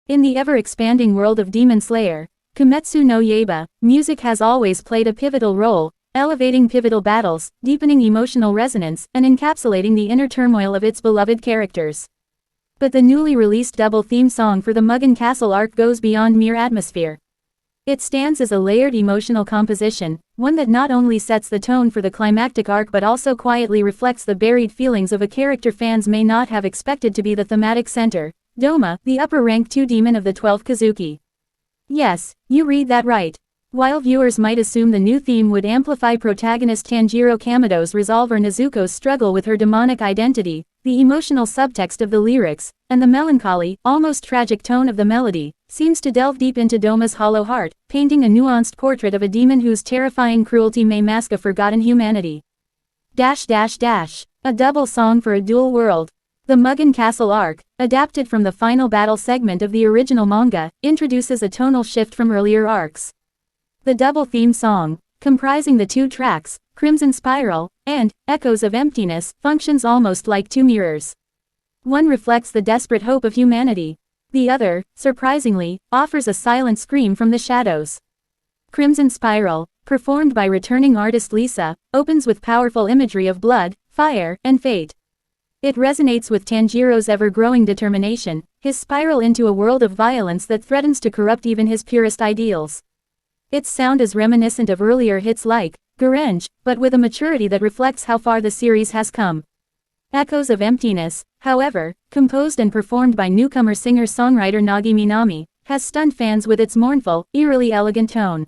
In the ever-expanding world of Demon Slayer, Kimetsu no Yaiba, music has always played a pivotal role, elevating pivotal battles, deepening emotional resonance, and encapsulating the inner turmoil of its beloved characters. But the newly released double theme song for the Mugen Castle arc goes beyond mere atmosphere. It stands as a layered emotional composition, one that not only sets the tone for the climactic arc but also quietly reflects the buried feelings of a character fans may not have expected to be the thematic center, Doma, the upper-ranked 2 demon of the 12th Kazuki. Yes, you read that right. While viewers might assume the new theme would amplify protagonist Tanjiro Kamado's resolve or Nezuko's struggle with her demonic identity, the emotional subtext of the lyrics, and the melancholy, almost tragic tone of the melody, seems to delve deep into Doma's hollow heart, painting a nuanced portrait of a demon whose terrifying cruelty may mask a forgotten humanity. A double song for a dual world. The Mugen Castle arc, adapted from the final battle segment of the original manga, introduces a tonal shift from earlier arcs. The double theme song, comprising the 2 tracks, Crimson Spiral, and Echoes of Emptiness, functions almost like 2 mirrors. One reflects the desperate hope of humanity. The other, surprisingly, offers a silent scream from the shadows. Crimson Spiral, performed by returning artist Lisa, opens with powerful imagery of blood, fire, and fate. It resonates with Tanjiro's ever-growing determination, his spiral into a world of violence that threatens to corrupt even his purest ideals. Its sound is reminiscent of earlier hits like Gorenge, but with a maturity that reflects how far the series has come. Echoes of Emptiness, however, composed and performed by newcomer singer-songwriter Nagi Minami, has stunned fans with its mournful, eerily elegant tone.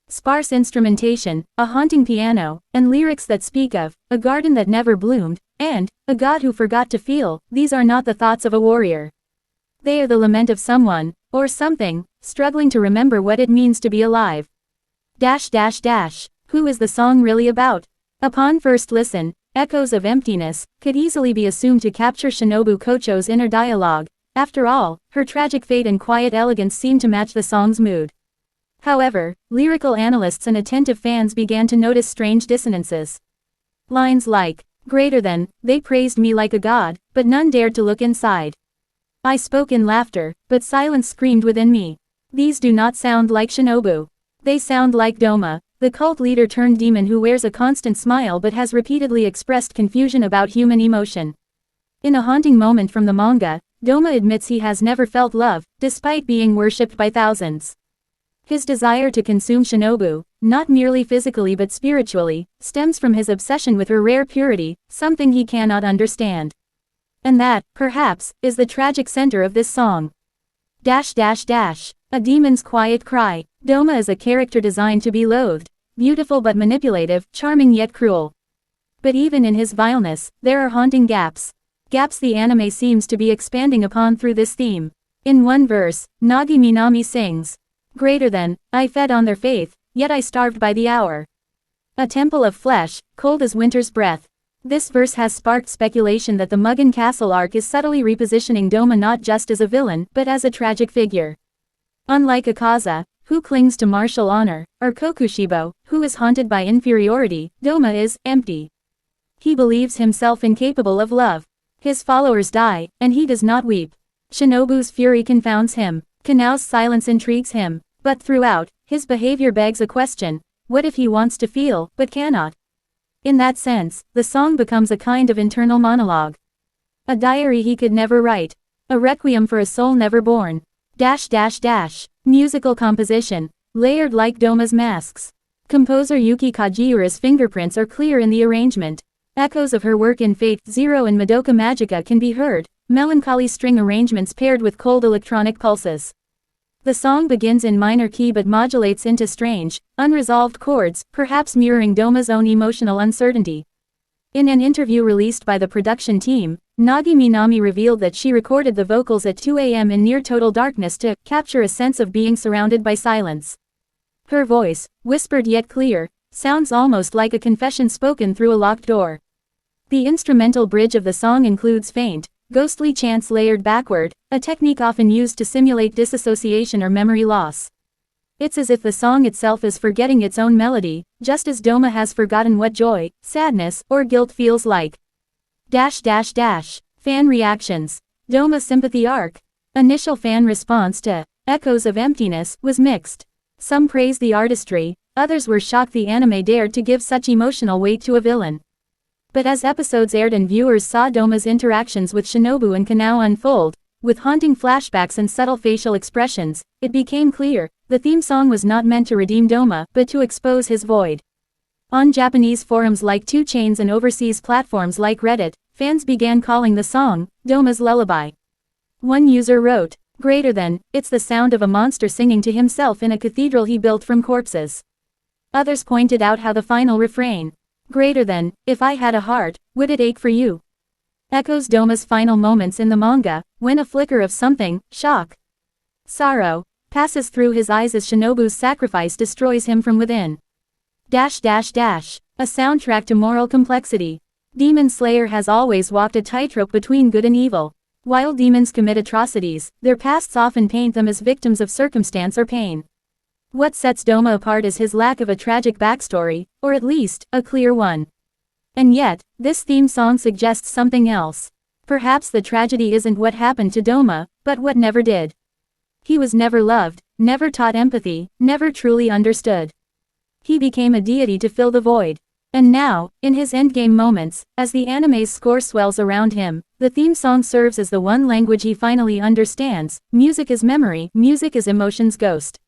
Sparse instrumentation, a haunting piano, and lyrics that speak of a garden that never bloomed, and a god who forgot to feel, these are not the thoughts of a warrior. They are the lament of someone, or something, struggling to remember what it means to be alive. Who is the song really about? Upon first listen, Echoes of Emptiness could easily be assumed to capture Shinobu Kocho's inner dialogue. After all, her tragic fate and quiet elegance seem to match the song's mood. However, lyrical analysts and attentive fans began to notice strange dissonances. Lines like, "Greater than, they praised me like a god, but none dared to look inside. I spoke in laughter, but silence screamed within me." These do not sound like Shinobu. They sound like Doma, the cult leader turned demon who wears a constant smile but has repeatedly expressed confusion about human emotion. In a haunting moment from the manga, Doma admits he has never felt love, despite being worshipped by thousands. His desire to consume Shinobu, not merely physically but spiritually, stems from his obsession with her rare purity, something he cannot understand. And that, perhaps, is the tragic center of this song. A demon's quiet cry. Doma is a character designed to be loathed, beautiful but manipulative, charming yet cruel. But even in his vileness, there are haunting gaps. Gaps the anime seems to be expanding upon through this theme. In one verse, Nagi Minami sings, "Greater than, I fed on their faith, yet I starved by the hour. A temple of flesh, cold as winter's breath." This verse has sparked speculation that the Mugen Castle arc is subtly repositioning Doma not just as a villain, but as a tragic figure. Unlike Akaza, who clings to martial honor, or Kokushibo, who is haunted by inferiority, Doma is empty. He believes himself incapable of love. His followers die, and he does not weep. Shinobu's fury confounds him. Kanao's silence intrigues him. But throughout, his behavior begs a question: what if he wants to feel, but cannot? In that sense, the song becomes a kind of internal monologue. A diary he could never write. A requiem for a soul never born. Musical composition, layered like Doma's masks. Composer Yuki Kajiura's fingerprints are clear in the arrangement. Echoes of her work in Fate Zero and Madoka Magica can be heard, melancholy string arrangements paired with cold electronic pulses. The song begins in minor key but modulates into strange, unresolved chords, perhaps mirroring Doma's own emotional uncertainty. In an interview released by the production team, Nagi Minami revealed that she recorded the vocals at 2 a.m. in near total darkness to capture a sense of being surrounded by silence. Her voice, whispered yet clear, sounds almost like a confession spoken through a locked door. The instrumental bridge of the song includes faint, ghostly chants layered backward, a technique often used to simulate disassociation or memory loss. It's as if the song itself is forgetting its own melody, just as Doma has forgotten what joy, sadness, or guilt feels like. Fan reactions. Doma sympathy arc. Initial fan response to Echoes of Emptiness was mixed. Some praised the artistry, others were shocked the anime dared to give such emotional weight to a villain. But as episodes aired and viewers saw Doma's interactions with Shinobu and Kanao unfold, with haunting flashbacks and subtle facial expressions, it became clear, the theme song was not meant to redeem Doma, but to expose his void. On Japanese forums like 2chainz and overseas platforms like Reddit, fans began calling the song, Doma's lullaby. One user wrote, "Greater than, it's the sound of a monster singing to himself in a cathedral he built from corpses." Others pointed out how the final refrain, "Greater than, if I had a heart, would it ache for you?" echoes Doma's final moments in the manga, when a flicker of something, shock, sorrow, passes through his eyes as Shinobu's sacrifice destroys him from within. A soundtrack to moral complexity. Demon Slayer has always walked a tightrope between good and evil. While demons commit atrocities, their pasts often paint them as victims of circumstance or pain. What sets Doma apart is his lack of a tragic backstory, or at least, a clear one. And yet, this theme song suggests something else. Perhaps the tragedy isn't what happened to Doma, but what never did. He was never loved, never taught empathy, never truly understood. He became a deity to fill the void. And now, in his endgame moments, as the anime's score swells around him, the theme song serves as the one language he finally understands. Music is memory, music is emotion's ghost.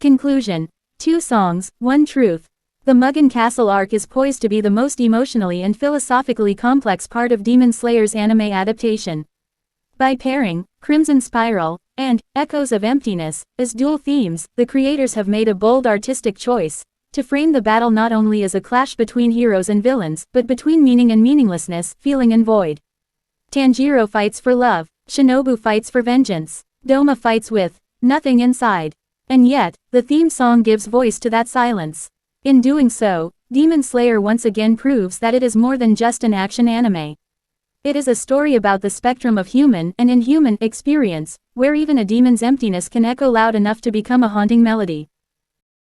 Conclusion. 2 songs, 1 truth. The Mugen Castle arc is poised to be the most emotionally and philosophically complex part of Demon Slayer's anime adaptation. By pairing Crimson Spiral and Echoes of Emptiness as dual themes, the creators have made a bold artistic choice to frame the battle not only as a clash between heroes and villains, but between meaning and meaninglessness, feeling and void. Tanjiro fights for love, Shinobu fights for vengeance, Doma fights with nothing inside. And yet, the theme song gives voice to that silence. In doing so, Demon Slayer once again proves that it is more than just an action anime. It is a story about the spectrum of human and inhuman experience, where even a demon's emptiness can echo loud enough to become a haunting melody.